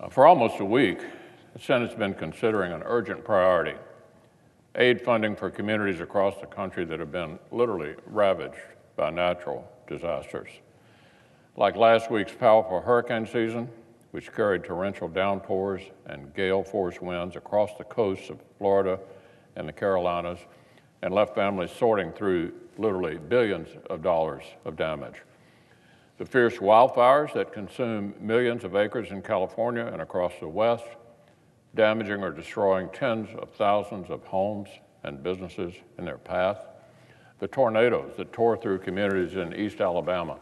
For almost a week, the Senate's been considering an urgent priority: aid funding for communities across the country that have been literally ravaged by natural disasters. Like last week's powerful hurricane season, which carried torrential downpours and gale-force winds across the coasts of Florida and the Carolinas and left families sorting through literally billions of dollars of damage. The fierce wildfires that consume millions of acres in California and across the West, damaging or destroying tens of thousands of homes and businesses in their path. The tornadoes that tore through communities in East Alabama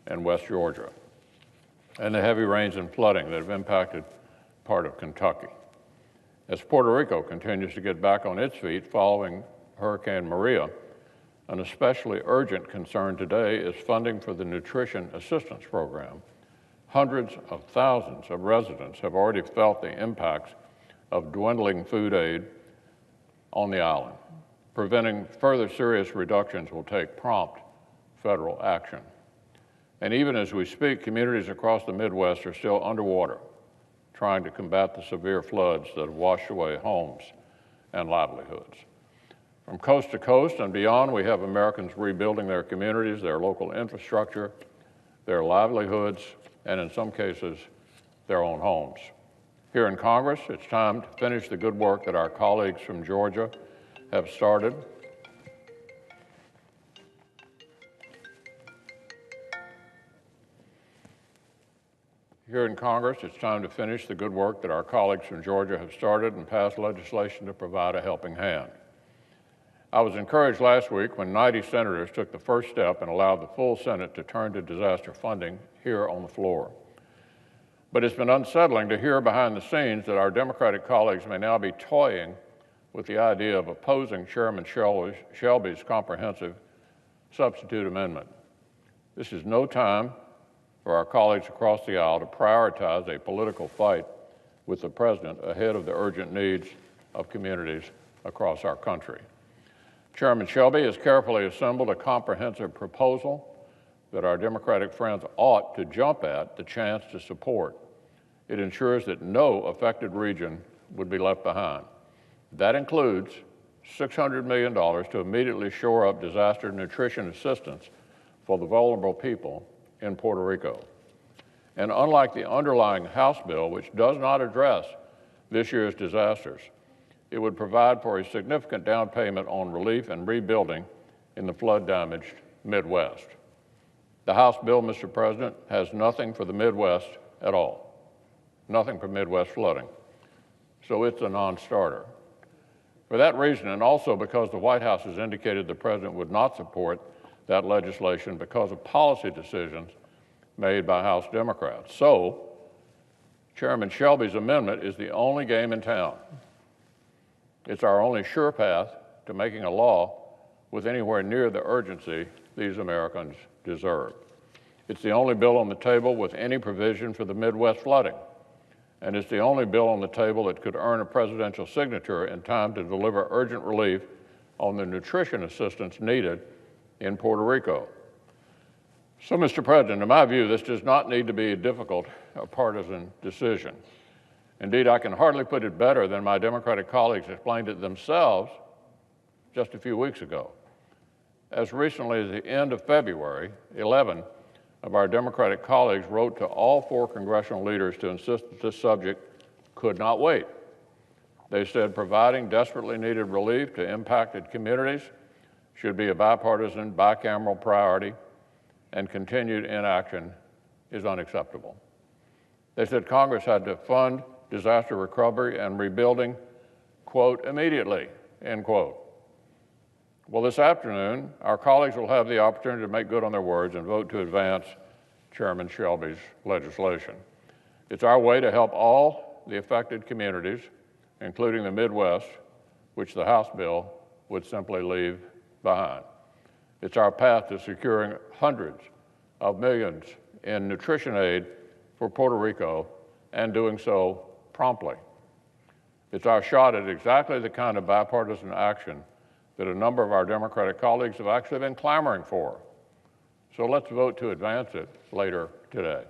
and West Georgia. And the heavy rains and flooding that have impacted part of Kentucky. As Puerto Rico continues to get back on its feet following Hurricane Maria, an especially urgent concern today is funding for the Nutrition Assistance Program. Hundreds of thousands of residents have already felt the impacts of dwindling food aid on the island. Preventing further serious reductions will take prompt federal action. And even as we speak, communities across the Midwest are still underwater, trying to combat the severe floods that have washed away homes and livelihoods. From coast to coast and beyond, we have Americans rebuilding their communities, their local infrastructure, their livelihoods, and in some cases, their own homes. Here in Congress, it's time to finish the good work that our colleagues from Georgia have started. Here in Congress, it's time to finish the good work that our colleagues from Georgia have started and pass legislation to provide a helping hand. I was encouraged last week when 90 senators took the first step and allowed the full Senate to turn to disaster funding here on the floor. But it's been unsettling to hear behind the scenes that our Democratic colleagues may now be toying with the idea of opposing Chairman Shelby's comprehensive substitute amendment. This is no time for our colleagues across the aisle to prioritize a political fight with the president ahead of the urgent needs of communities across our country. Chairman Shelby has carefully assembled a comprehensive proposal that our Democratic friends ought to jump at the chance to support. It ensures that no affected region would be left behind. That includes $600 million to immediately shore up disaster nutrition assistance for the vulnerable people in Puerto Rico. And unlike the underlying House bill, which does not address this year's disasters, it would provide for a significant down payment on relief and rebuilding in the flood-damaged Midwest. The House bill, Mr. President, has nothing for the Midwest at all. Nothing for Midwest flooding. So it's a non-starter. For that reason, and also because the White House has indicated the President would not support that legislation because of policy decisions made by House Democrats. So, Chairman Shelby's amendment is the only game in town. It's our only sure path to making a law with anywhere near the urgency these Americans deserve. It's the only bill on the table with any provision for the Midwest flooding. And it's the only bill on the table that could earn a presidential signature in time to deliver urgent relief on the nutrition assistance needed in Puerto Rico. So, Mr. President, in my view, this does not need to be a difficult partisan decision. Indeed, I can hardly put it better than my Democratic colleagues explained it themselves just a few weeks ago. As recently as the end of February, 11 of our Democratic colleagues wrote to all 4 congressional leaders to insist that this subject could not wait. They said providing desperately needed relief to impacted communities should be a bipartisan, bicameral priority, and continued inaction is unacceptable. They said Congress had to fund disaster recovery and rebuilding, quote, immediately, end quote. Well, this afternoon, our colleagues will have the opportunity to make good on their words and vote to advance Chairman Shelby's legislation. It's our way to help all the affected communities, including the Midwest, which the House bill would simply leave behind. It's our path to securing hundreds of millions in nutrition aid for Puerto Rico and doing so promptly. It's our shot at exactly the kind of bipartisan action that a number of our Democratic colleagues have actually been clamoring for. So let's vote to advance it later today.